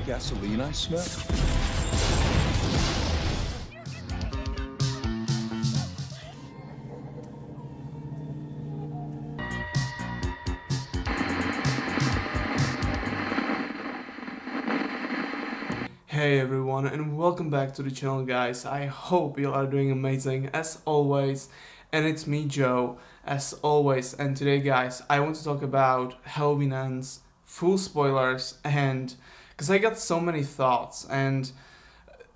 gasoline I smell? Hey everyone, and welcome back to the channel, guys. I hope you are doing amazing as always, and it's me, Joe, as always. And today, guys, I want to talk about Halloween Ends, full spoilers, and because I got so many thoughts, and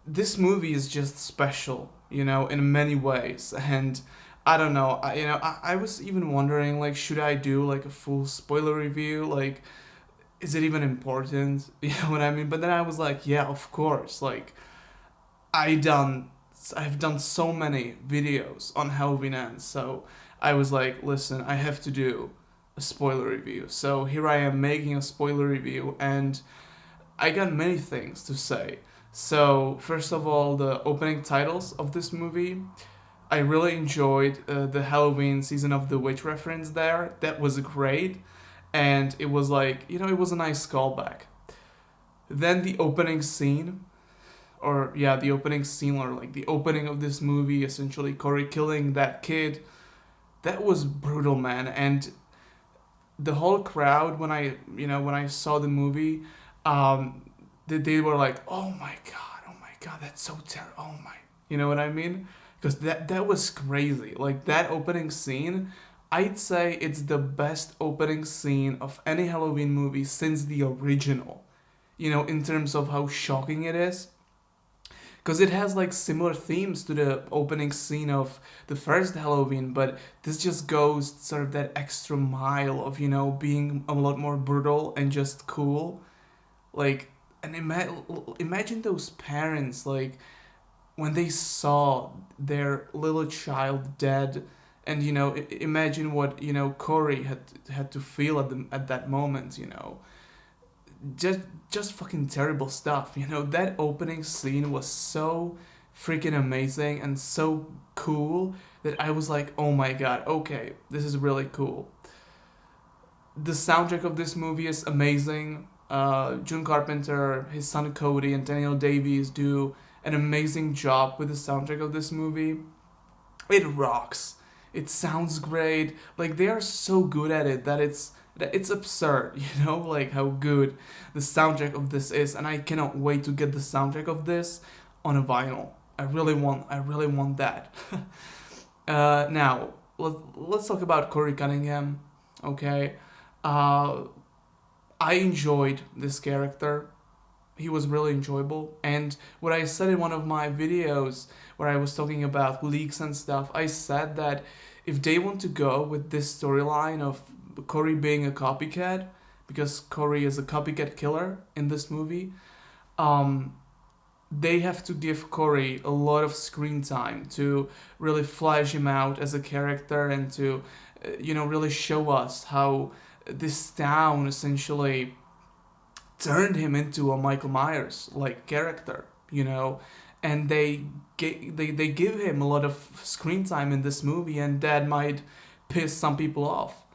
this movie is just special, in many ways. And I don't know, I was even wondering, like, should I do like a full spoiler review, like is it even important? You know what I mean? But then I was like, yeah, of course. Like, I done, I've done so many videos on Halloween Ends, so I was like, listen, I have to do a spoiler review. So here I am making a spoiler review, and I got many things to say. So first of all, the opening titles of this movie. I really enjoyed the Halloween season of the witch reference there. That was great, and it was like, it was a nice callback. Then the opening scene, or yeah, the opening scene, or like the opening of this movie, essentially Corey killing that kid. That was brutal, man. And the whole crowd, when I saw the movie, they were like, oh my god, that's so terrible. Oh my, you know what I mean? Because that was crazy. Like that opening scene, I'd say it's the best opening scene of any Halloween movie since the original. In terms of how shocking it is, because it has like similar themes to the opening scene of the first Halloween, but this just goes sort of that extra mile of being a lot more brutal and just cool. Like, and imagine those parents, like when they saw their little child dead, and imagine what Corey had to feel at that moment. Just fucking terrible stuff. That opening scene was so freaking amazing and so cool that I was like, oh my god, okay, this is really cool. The soundtrack of this movie is amazing. June Carpenter, his son Cody, and Daniel Davies do an amazing job with the soundtrack of this movie. It rocks. It sounds great. Like they are so good at it that it's absurd, like how good the soundtrack of this is, and I cannot wait to get the soundtrack of this on a vinyl. I really want that. Now let's talk about Corey Cunningham. Okay, uh, I enjoyed this character. He was really enjoyable. And what I said in one of my videos where I was talking about leaks and stuff, I said that if they want to go with this storyline of Corey being a copycat, because Corey is a copycat killer in this movie, um, they have to give Corey a lot of screen time to really flesh him out as a character and to, really show us how this town essentially turned him into a Michael Myers like character, and they give him a lot of screen time in this movie, and that might piss some people off.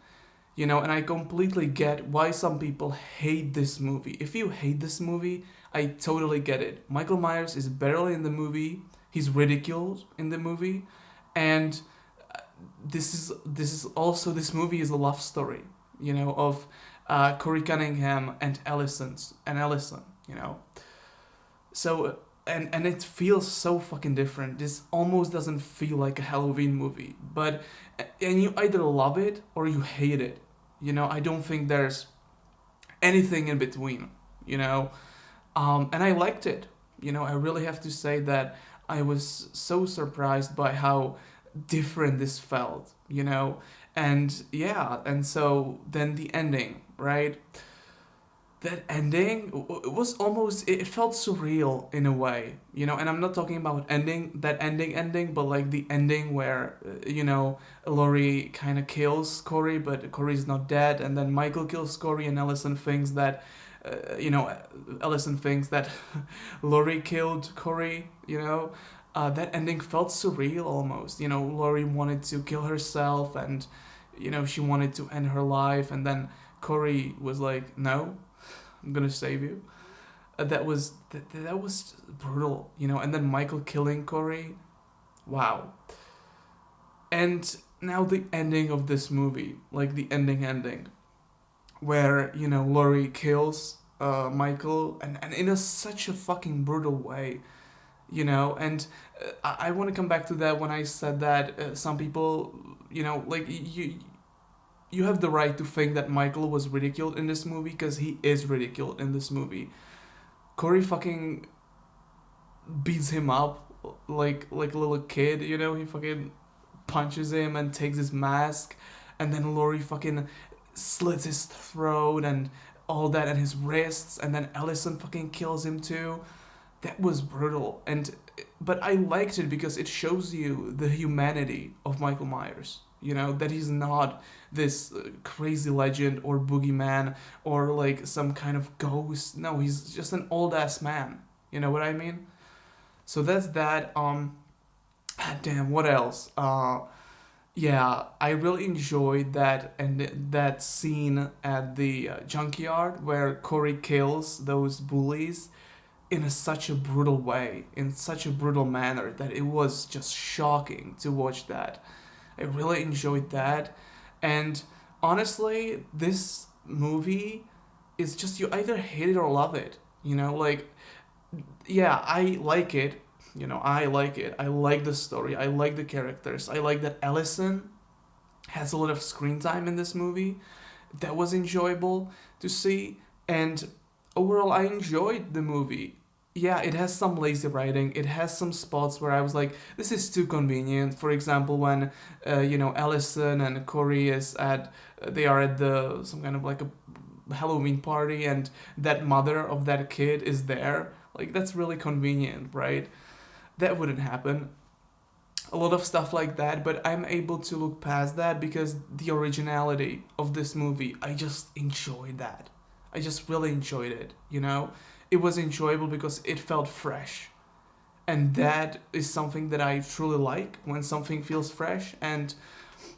And I completely get why some people hate this movie. If you hate this movie, I totally get it. Michael Myers is barely in the movie. He's ridiculed in the movie, and this movie is a love story, of Corey Cunningham and Ellison. So and it feels so fucking different. This almost doesn't feel like a Halloween movie, but and you either love it or you hate it. I don't think there's anything in between. And I liked it. I really have to say that I was so surprised by how different this felt. And yeah, and so then the ending, right? That ending, it was almost, it felt surreal in a way, and I'm not talking about ending, but like the ending where Laurie kind of kills Corey, but Corey's not dead, and then Michael kills Corey, and Ellison thinks that Ellison thinks that Laurie killed Corey. That ending felt surreal almost. Laurie wanted to kill herself, and she wanted to end her life, and then Corey was like, no, I'm gonna save you. that was brutal, you know. And then Michael killing Corey, wow. And now the ending of this movie, like the ending, where you know Laurie kills Michael, and in such a fucking brutal way, you know. And I want to come back to that when I said that some people, you know, like you have the right to think that Michael was ridiculed in this movie because he is ridiculed in this movie. Corey fucking beats him up like a little kid, you know. He fucking punches him and takes his mask, and then Laurie fucking slits his throat and all that, and his wrists, and then Allison fucking kills him too. That was brutal, and but I liked it because it shows you the humanity of Michael Myers. You know that he's not this crazy legend or boogeyman or like some kind of ghost. No, he's just an old ass man. You know what I mean? So that's that. Damn. What else? Yeah, I really enjoyed that and that scene at the junkyard where Corey kills those bullies in such a brutal way, in such a brutal manner that it was just shocking to watch that. I really enjoyed that, and honestly, this movie is just you either hate it or love it. You know, like yeah, I like it. You know, I like it. I like the story. I like the characters. I like that Allison has a lot of screen time in this movie. That was enjoyable to see. And overall, I enjoyed the movie. Yeah, it has some lazy writing. It has some spots where I was like, this is too convenient. For example, when you know Allison and Corey is at they are at the some kind of like a Halloween party, and that mother of that kid is there. Like that's really convenient, right? That wouldn't happen. A lot of stuff like that, but I'm able to look past that because the originality of this movie, I just enjoyed that. I just really enjoyed it, you know? It was enjoyable because it felt fresh. And that is something that I truly like when something feels fresh. And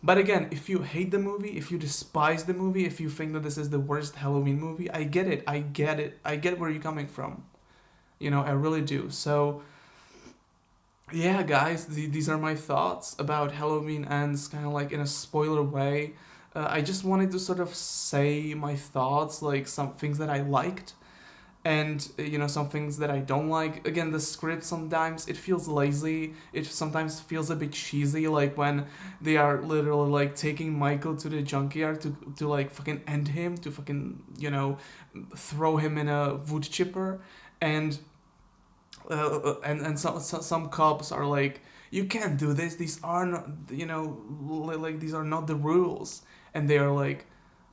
but again, if you hate the movie, if you despise the movie, if you think that this is the worst Halloween movie, I get it. I get it. I get where you're coming from. You know, I really do. So yeah, guys, these are my thoughts about Halloween Ends, kind of like in a spoiler way. I just wanted to sort of say my thoughts, like some things that I liked, and you know some things that I don't like. Again, the script sometimes it feels lazy. It sometimes feels a bit cheesy, like when they are literally like taking Michael to the junkyard to like fucking end him, to fucking you know throw him in a wood chipper, and and some cops are like, you can't do this, these are not, you know, like these are not the rules, and they are like,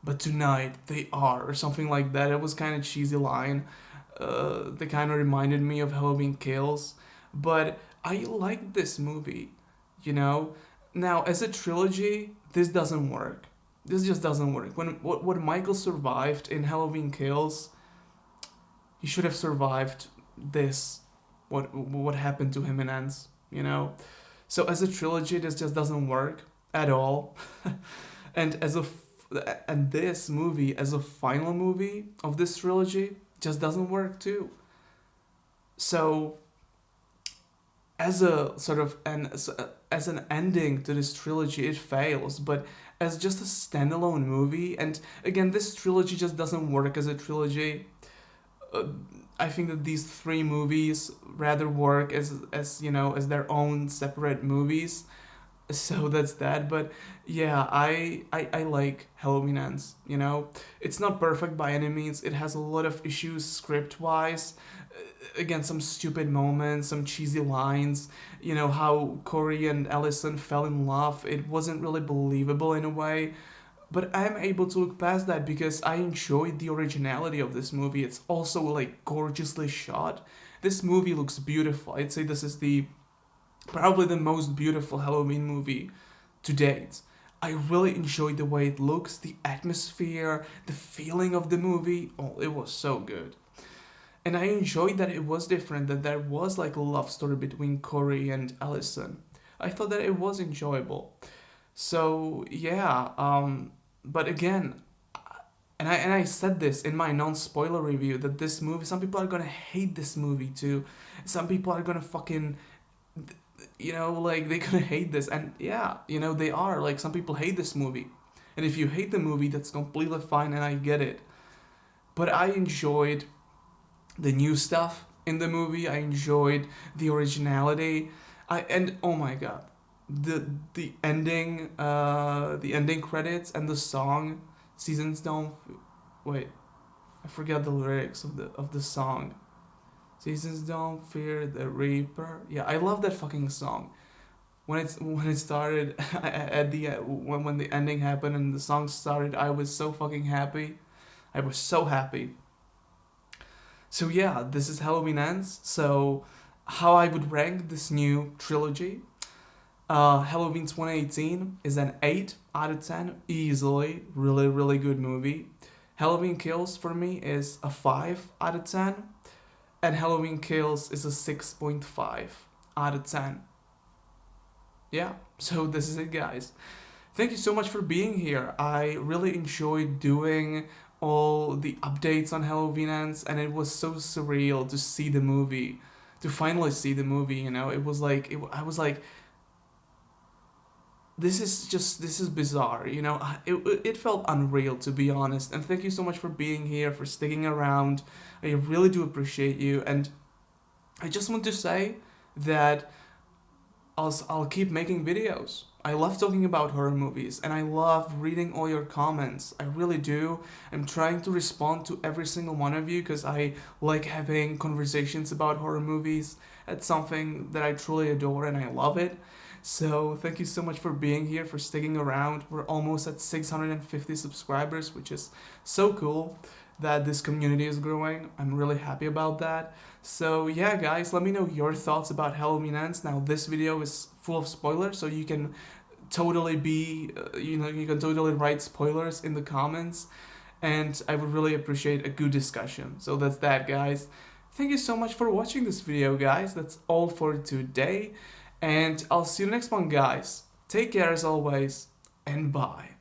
but tonight they are, or something like that. It was kind of cheesy line. They kind of reminded me of Halloween Kills, but I liked this movie, you know. Now as a trilogy, this doesn't work. This just doesn't work. When what Michael survived in Halloween Kills, he should have survived this. What happened to him in Ends, you know? So as a trilogy, this just doesn't work at all. and and this movie as a final movie of this trilogy just doesn't work too. So as a sort of as an ending to this trilogy, it fails. But as just a standalone movie, and again, this trilogy just doesn't work as a trilogy. Uh, I think that these three movies rather work as you know as their own separate movies. So that's that. But yeah, I like Halloween Ends. You know, it's not perfect by any means. It has a lot of issues script wise. Again, some stupid moments, some cheesy lines. You know how Corey and Allison fell in love. It wasn't really believable in a way. But I'm able to look past that because I enjoyed the originality of this movie. It's also like gorgeously shot. This movie looks beautiful. I'd say this is the probably the most beautiful Halloween movie to date. I really enjoyed the way it looks, the atmosphere, the feeling of the movie. Oh, it was so good. And I enjoyed that it was different, that there was like a love story between Corey and Allison. I thought that it was enjoyable. So yeah, but again, and I said this in my non-spoiler review, that this movie, some people are gonna hate this movie too. Some people are gonna fucking, like, they're gonna hate this. And yeah, they are. Like, some people hate this movie. And if you hate the movie, that's completely fine, and I get it. But I enjoyed the new stuff in the movie. I enjoyed the originality. And oh my god, the ending credits and the song, seasons don't wait. I forgot the lyrics of the song. Seasons don't fear the reaper. Yeah, I love that fucking song. When it started at the when the ending happened and the song started, I was so fucking happy. I was so happy. So yeah, this is Halloween Ends. So how I would rank this new trilogy. Halloween 2018 is an 8 out of 10, easily. Really, really good movie. Halloween Kills for me is a 5 out of 10, and Halloween Kills is a 6.5 out of 10. Yeah, so this is it, guys. Thank you so much for being here. I really enjoyed doing all the updates on Halloween Ends, and it was so surreal to see the movie, to finally see the movie. It was like I was like, this is bizarre. It felt unreal, to be honest. And thank you so much for being here, for sticking around. I really do appreciate you, and I just want to say that I'll keep making videos. I love talking about horror movies, and I love reading all your comments. I really do. I'm trying to respond to every single one of you because I like having conversations about horror movies. It's something that I truly adore, and I love it. So thank you so much for being here, for sticking around. We're almost at 650 subscribers, which is so cool that this community is growing. I'm really happy about that. So yeah, guys, let me know your thoughts about Halloween Ends. Now, this video is full of spoilers, so you can totally you can totally write spoilers in the comments, and I would really appreciate a good discussion. So that's that, guys. Thank you so much for watching this video, guys. That's all for today, and I'll see you next one, guys. Take care as always, and bye.